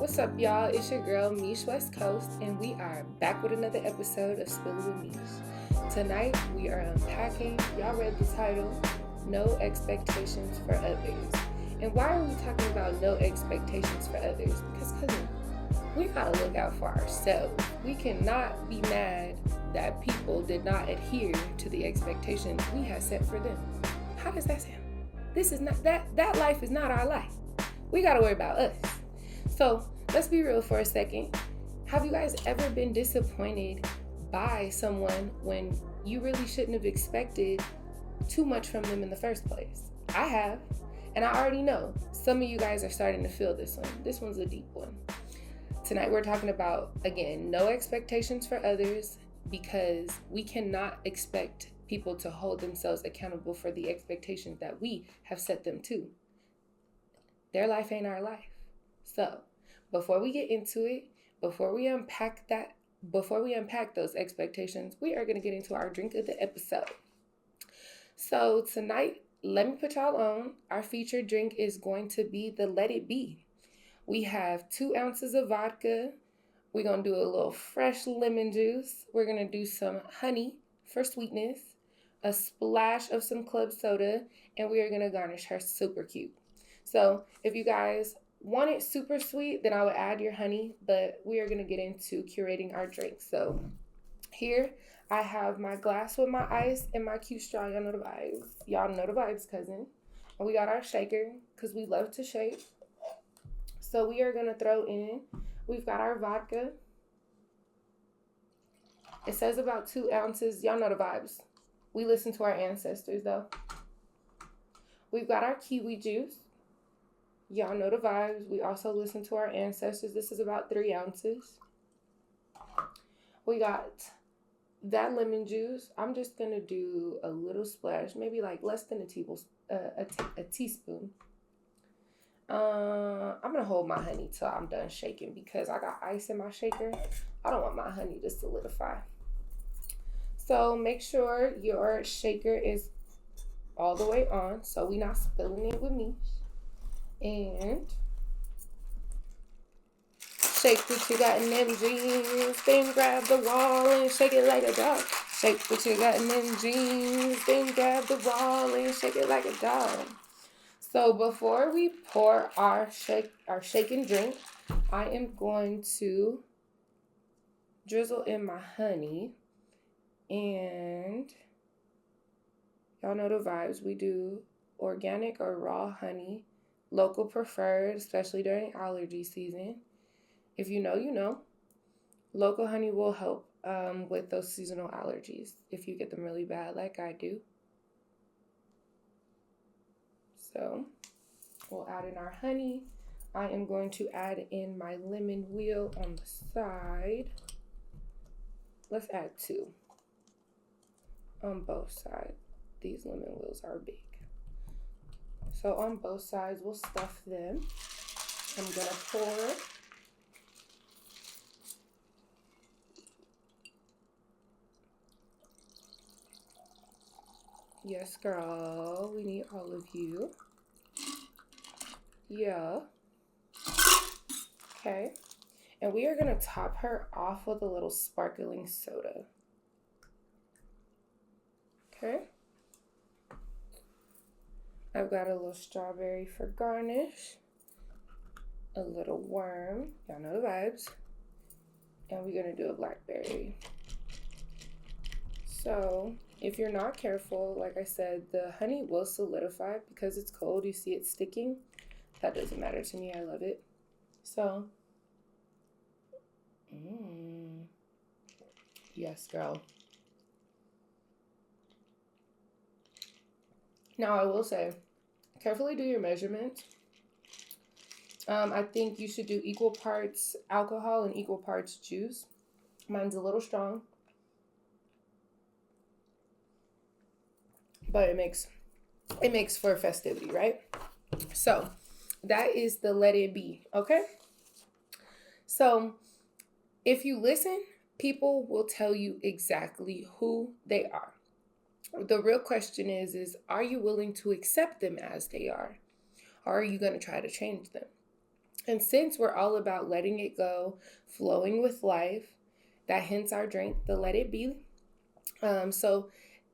What's up, y'all? It's your girl, Meesh West Coast, and we are back with another episode of SpillitwithMeesh. Tonight, we are unpacking, y'all read the title, No Expectations for Others. And why are we talking about no expectations for others? Because, cousin, we gotta look out for ourselves. We cannot be mad that people did not adhere to the expectations we had set for them. How does that sound? This is not, that life is not our life. We gotta worry about us. So let's be real for a second. Have you guys ever been disappointed by someone when you really shouldn't have expected too much from them in the first place? I have, and I already know some of you guys are starting to feel this one. This one's a deep one. Tonight we're talking about, again, no expectations for others, because we cannot expect people to hold themselves accountable for the expectations that we have set them to. Their life ain't our life. So, before we get into it, before we unpack those expectations, we are going to get into our drink of the episode. So, tonight, let me put y'all on. Our featured drink is going to be the Let It Be. We have 2 ounces of vodka. We're going to do a little fresh lemon juice. We're going to do some honey for sweetness, a splash of some club soda, and we are going to garnish her super cute. So, if you guys want it super sweet, then I would add your honey, but we are going to get into curating our drink. So here I have my glass with my ice and my cute straw. Y'all know the vibes. Y'all know the vibes, cousin. And we got our shaker because we love to shake. So we are going to throw in, we've got our vodka. It says about 2 ounces. Y'all know the vibes. We listen to our ancestors though. We've got our kiwi juice. Y'all know the vibes. We also listen to our ancestors. This is about 3 ounces. We got that lemon juice. I'm just going to do a little splash, maybe like less than a teaspoon. I'm going to hold my honey till I'm done shaking because I got ice in my shaker. I don't want my honey to solidify. So make sure your shaker is all the way on so we're not spilling it with me. And shake what you got in them jeans, then grab the wall and shake it like a dog. Shake what you got in them jeans, then grab the wall and shake it like a dog. So before we pour our shaken drink, I am going to drizzle in my honey. And y'all know the vibes. We do organic or raw honey. Local preferred, especially during allergy season. If you know, you know. Local honey will help with those seasonal allergies if you get them really bad like I do. So we'll add in our honey. I am going to add in my lemon wheel on the side. Let's add 2 on both sides. These lemon wheels are big. So on both sides, we'll stuff them. I'm going to pour. Yes, girl. We need all of you. Yeah. Okay. And we are going to top her off with a little sparkling soda. Okay. I've got a little strawberry for garnish, a little worm, y'all know the vibes, and we're going to do a blackberry. So if you're not careful, like I said, the honey will solidify because it's cold. You see it sticking. That doesn't matter to me. I love it. So, yes, girl. Now I will say, carefully do your measurements. I think you should do equal parts alcohol and equal parts juice. Mine's a little strong, but it makes for festivity, right? So that is the Let It Be, okay? So if you listen, people will tell you exactly who they are. The real question is are you willing to accept them as they are? Or are you going to try to change them? And since we're all about letting it go, flowing with life, that hence our drink, the Let It Be. So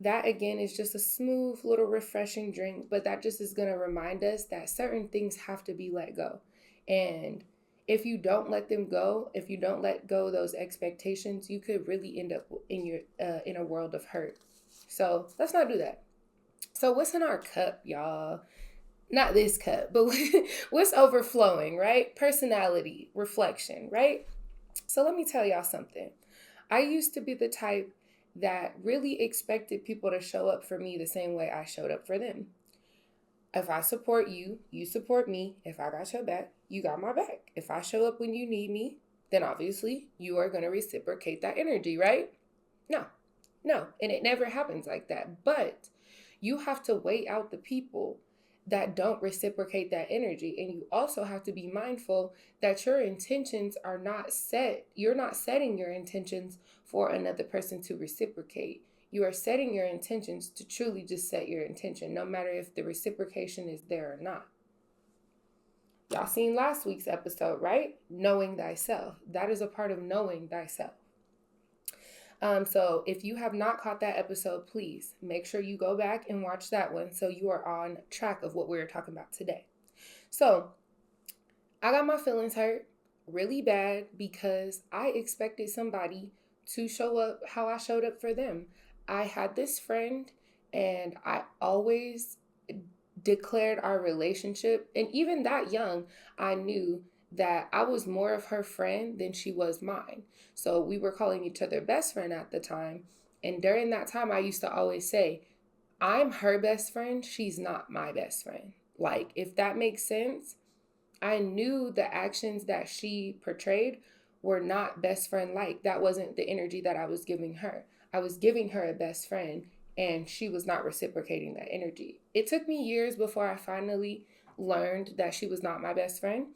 that again is just a smooth little refreshing drink, but that just is going to remind us that certain things have to be let go. And if you don't let them go, if you don't let go of those expectations, you could really end up in a world of hurt. So let's not do that. So what's in our cup, y'all? Not this cup, but what's overflowing, right? Personality, reflection, right? So let me tell y'all something. I used to be the type that really expected people to show up for me the same way I showed up for them. If I support you, you support me. If I got your back, you got my back. If I show up when you need me, then obviously you are going to reciprocate that energy, right? No, no. And it never happens like that. But you have to weigh out the people that don't reciprocate that energy. And you also have to be mindful that your intentions are not set. You're not setting your intentions for another person to reciprocate. You are setting your intentions to truly just set your intention, no matter if the reciprocation is there or not. Y'all seen last week's episode, right? Knowing thyself. That is a part of knowing thyself. So if you have not caught that episode, please make sure you go back and watch that one so you are on track of what we're talking about today. So I got my feelings hurt really bad because I expected somebody to show up how I showed up for them. I had this friend and I always declared our relationship, and even that young, I knew that I was more of her friend than she was mine. So we were calling each other best friend at the time. And during that time, I used to always say, I'm her best friend. She's not my best friend. Like, if that makes sense, I knew the actions that she portrayed were not best friend like. That wasn't the energy that I was giving her. I was giving her a best friend and she was not reciprocating that energy. It took me years before I finally learned that she was not my best friend.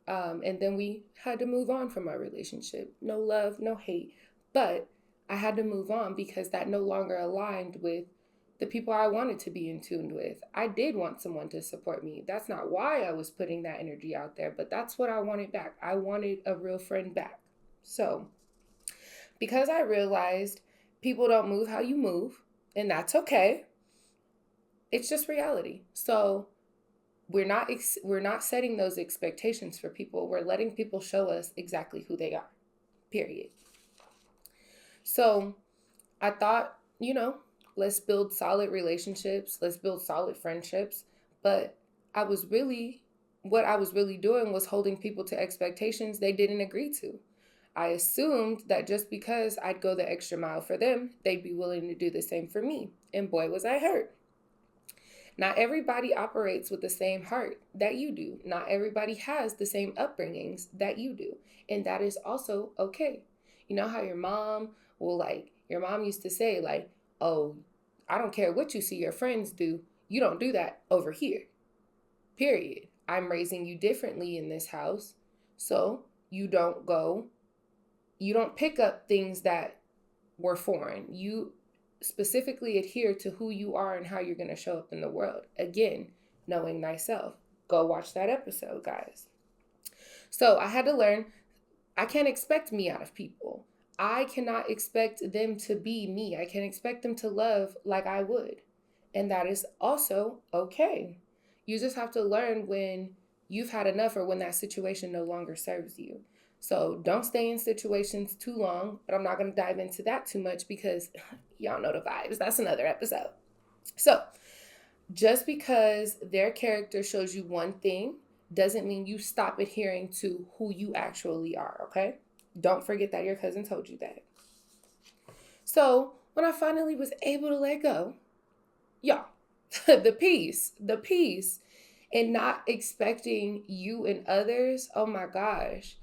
And then we had to move on from our relationship. No love, no hate. But I had to move on because that no longer aligned with the people I wanted to be in tune with. I did want someone to support me. That's not why I was putting that energy out there, but that's what I wanted back. I wanted a real friend back. So because I realized people don't move how you move, and that's okay. It's just reality. So we're not setting those expectations for people. We're letting people show us exactly who they are. Period. So I thought, let's build solid relationships. Let's build solid friendships. But what I was really doing was holding people to expectations they didn't agree to. I assumed that just because I'd go the extra mile for them, they'd be willing to do the same for me. And boy, was I hurt. Not everybody operates with the same heart that you do. Not everybody has the same upbringings that you do. And that is also okay. You know how your mom used to say, oh, I don't care what you see your friends do. You don't do that over here. Period. I'm raising you differently in this house. So you don't pick up things that were foreign. You specifically adhere to who you are and how you're going to show up in the world. Again, knowing thyself. Go watch that episode, guys. So I had to learn, I can't expect me out of people. I cannot expect them to be me. I can't expect them to love like I would. And that is also okay. You just have to learn when you've had enough or when that situation no longer serves you. So don't stay in situations too long, but I'm not going to dive into that too much because y'all know the vibes. That's another episode. So just because their character shows you one thing doesn't mean you stop adhering to who you actually are, okay? Don't forget that your cousin told you that. So when I finally was able to let go, y'all, the peace, and not expecting you and others, oh my gosh.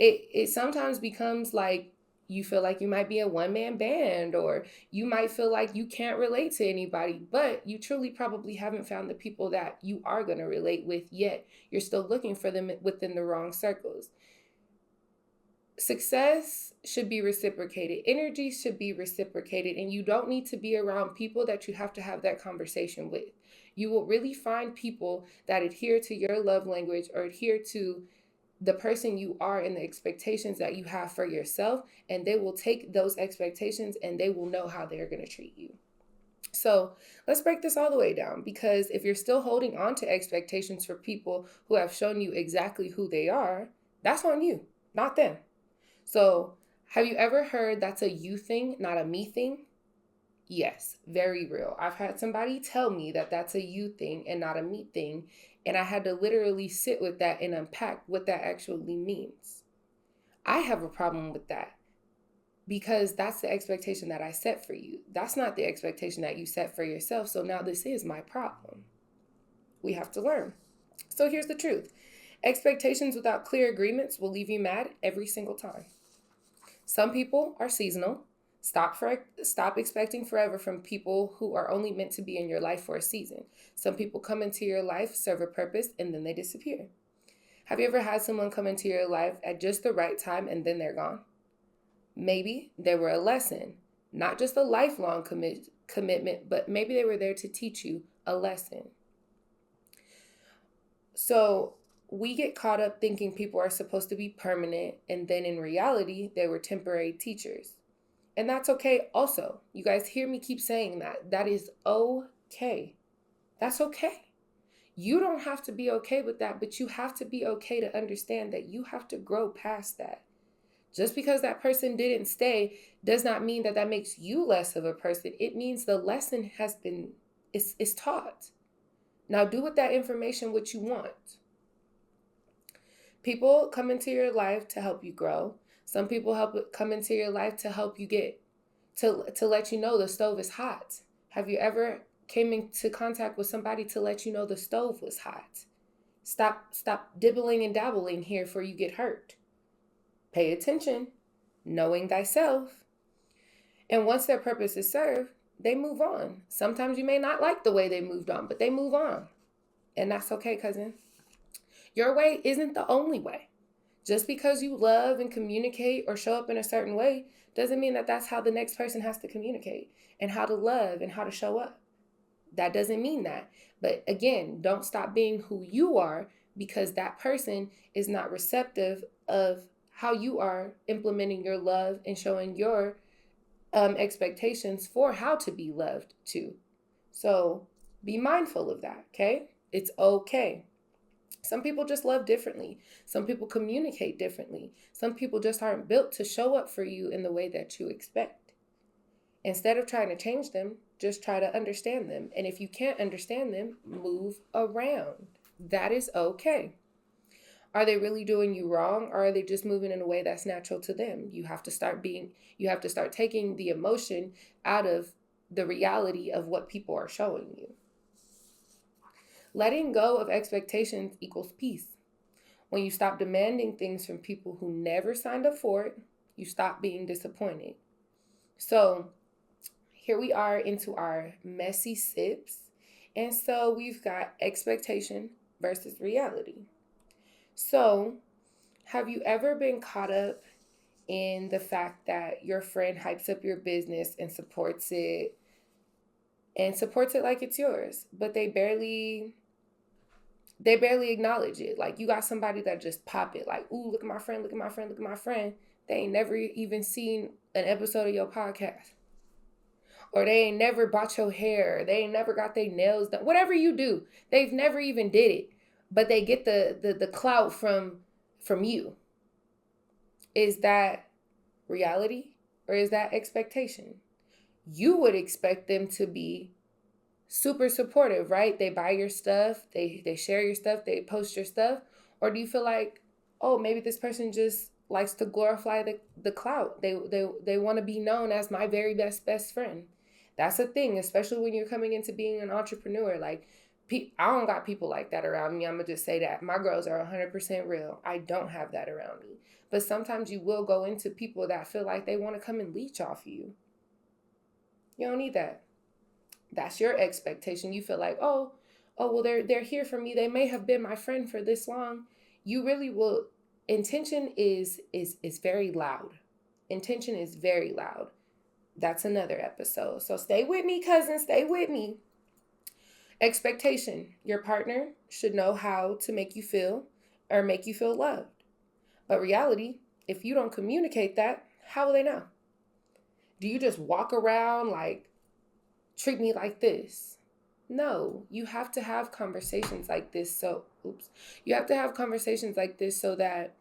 It sometimes becomes like you feel like you might be a one-man band, or you might feel like you can't relate to anybody, but you truly probably haven't found the people that you are going to relate with yet. You're still looking for them within the wrong circles. Success should be reciprocated. Energy should be reciprocated, and you don't need to be around people that you have to have that conversation with. You will really find people that adhere to your love language or adhere to the person you are and the expectations that you have for yourself, and they will take those expectations and they will know how they're going to treat you. So let's break this all the way down, because if you're still holding on to expectations for people who have shown you exactly who they are, that's on you, not them. So have you ever heard that's a you thing, not a me thing? Yes, very real. I've had somebody tell me that that's a you thing and not a me thing, and I had to literally sit with that and unpack what that actually means. I have a problem with that, because that's the expectation that I set for you. That's not the expectation that you set for yourself. So now this is my problem. We have to learn. So here's the truth. Expectations without clear agreements will leave you mad every single time. Some people are seasonal. Stop expecting forever from people who are only meant to be in your life for a season. Some people come into your life, serve a purpose, and then they disappear. Have you ever had someone come into your life at just the right time and then they're gone? Maybe they were a lesson, not just a lifelong commitment, but maybe they were there to teach you a lesson. So we get caught up thinking people are supposed to be permanent, and then in reality, they were temporary teachers. And that's okay also. You guys hear me keep saying that. That is okay. That's okay. You don't have to be okay with that, but you have to be okay to understand that you have to grow past that. Just because that person didn't stay does not mean that that makes you less of a person. It means the lesson is taught. Now do with that information what you want. People come into your life to help you grow. Some people come into your life to help you to let you know the stove is hot. Have you ever came into contact with somebody to let you know the stove was hot? Stop dibbling and dabbling here before you get hurt. Pay attention, knowing thyself. And once their purpose is served, they move on. Sometimes you may not like the way they moved on, but they move on. And that's okay, cousin. Your way isn't the only way. Just because you love and communicate or show up in a certain way doesn't mean that that's how the next person has to communicate and how to love and how to show up. That doesn't mean that. But again, don't stop being who you are because that person is not receptive of how you are implementing your love and showing your expectations for how to be loved too. So be mindful of that, okay? It's okay. Some people just love differently. Some people communicate differently. Some people just aren't built to show up for you in the way that you expect. Instead of trying to change them, just try to understand them. And if you can't understand them, move around. That is okay. Are they really doing you wrong, or are they just moving in a way that's natural to them? You have to start taking the emotion out of the reality of what people are showing you. Letting go of expectations equals peace. When you stop demanding things from people who never signed up for it, you stop being disappointed. So here we are into our messy sips. And so we've got expectation versus reality. So have you ever been caught up in the fact that your friend hypes up your business and supports it like it's yours, but they barely acknowledge it? Like, you got somebody that just pop it, like, ooh, look at my friend, look at my friend, look at my friend. They ain't never even seen an episode of your podcast. Or they ain't never bought your hair. They ain't never got their nails done. Whatever you do, they've never even did it. But they get the clout from you. Is that reality or is that expectation? You would expect them to be super supportive, right? They buy your stuff, they share your stuff, they post your stuff. Or do you feel like, oh, maybe this person just likes to glorify the clout. They want to be known as my very best friend. That's a thing, especially when you're coming into being an entrepreneur. Like, I don't got people like that around me. I'm going to just say that. My girls are 100% real. I don't have that around me. But sometimes you will go into people that feel like they want to come and leech off you. You don't need that. That's your expectation. You feel like, oh, well, they're here for me. They may have been my friend for this long. You really will. Intention is very loud. Intention is very loud. That's another episode. So stay with me, cousin. Stay with me. Expectation. Your partner should know how to make you feel or make you feel loved. But reality, if you don't communicate that, how will they know? Do you just walk around like, treat me like this? No, you have to have conversations like this. You have to have conversations like this so that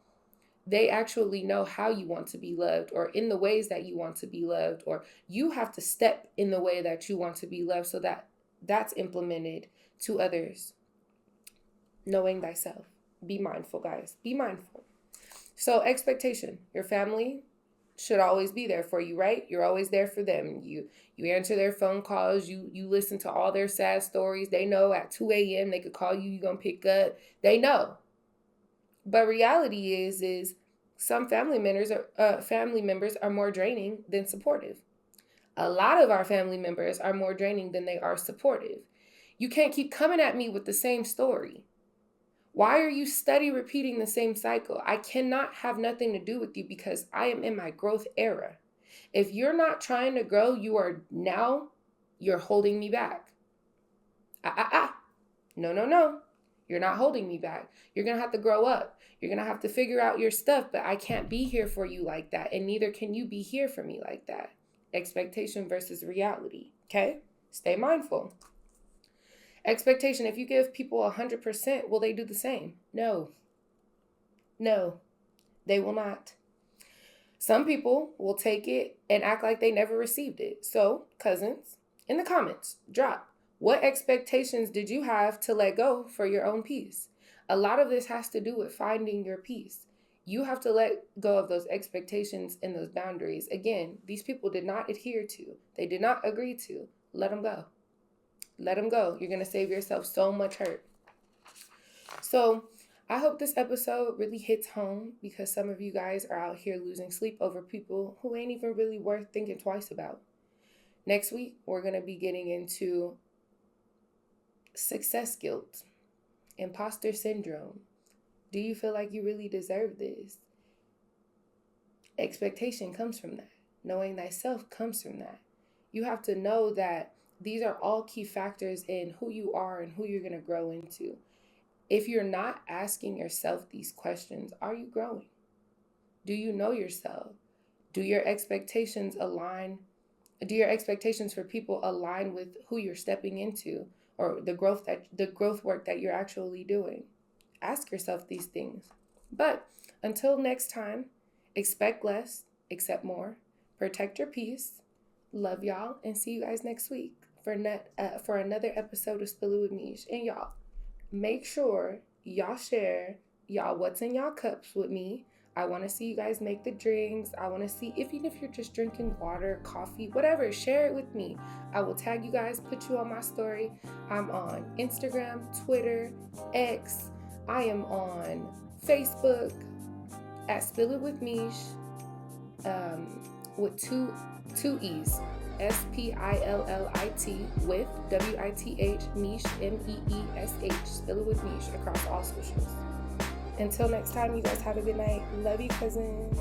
they actually know how you want to be loved, or in the ways that you want to be loved, or you have to step in the way that you want to be loved so that that's implemented to others. Knowing thyself. Be mindful, guys. Be mindful. So expectation. Your family should always be there for you, right? You're always there for them. You answer their phone calls. You listen to all their sad stories. They know at 2 a.m. they could call you. You're going to pick up. They know. But reality is some family members are more draining than supportive. A lot of our family members are more draining than they are supportive. You can't keep coming at me with the same story. Why are you steady repeating the same cycle? I cannot have nothing to do with you because I am in my growth era. If you're not trying to grow, you're holding me back. No. You're not holding me back. You're going to have to grow up. You're going to have to figure out your stuff, but I can't be here for you like that. And neither can you be here for me like that. Expectation versus reality. Okay? Stay mindful. Expectation. If you give people 100%, will they do the same? No, they will not. Some people will take it and act like they never received it. So, cousins, in the comments, drop. What expectations did you have to let go for your own peace? A lot of this has to do with finding your peace. You have to let go of those expectations and those boundaries. Again, these people did not adhere to. They did not agree to. Let them go. Let them go. You're going to save yourself so much hurt. So I hope this episode really hits home because some of you guys are out here losing sleep over people who ain't even really worth thinking twice about. Next week, we're going to be getting into success guilt, imposter syndrome. Do you feel like you really deserve this? Expectation comes from that. Knowing thyself comes from that. You have to know that these are all key factors in who you are and who you're going to grow into. If you're not asking yourself these questions, are you growing? Do you know yourself? Do your expectations align? Do your expectations for people align with who you're stepping into or the growth work that you're actually doing? Ask yourself these things. But until next time, expect less, accept more, protect your peace. Love y'all and see you guys next week for another episode of Spill It with Meesh. And y'all, make sure y'all share what's in y'all cups with me. I want to see you guys make the drinks. I want to see, even if you're just drinking water, coffee, whatever, share it with me. I will tag you guys, put you on my story. I'm on Instagram, Twitter, X. I am on Facebook at SpillitwithMeesh with two E's. SPILLIT with WITH Meesh MEESH. Spill It with Meesh across all socials. Until next time, you guys have a good night. Love you, cousins.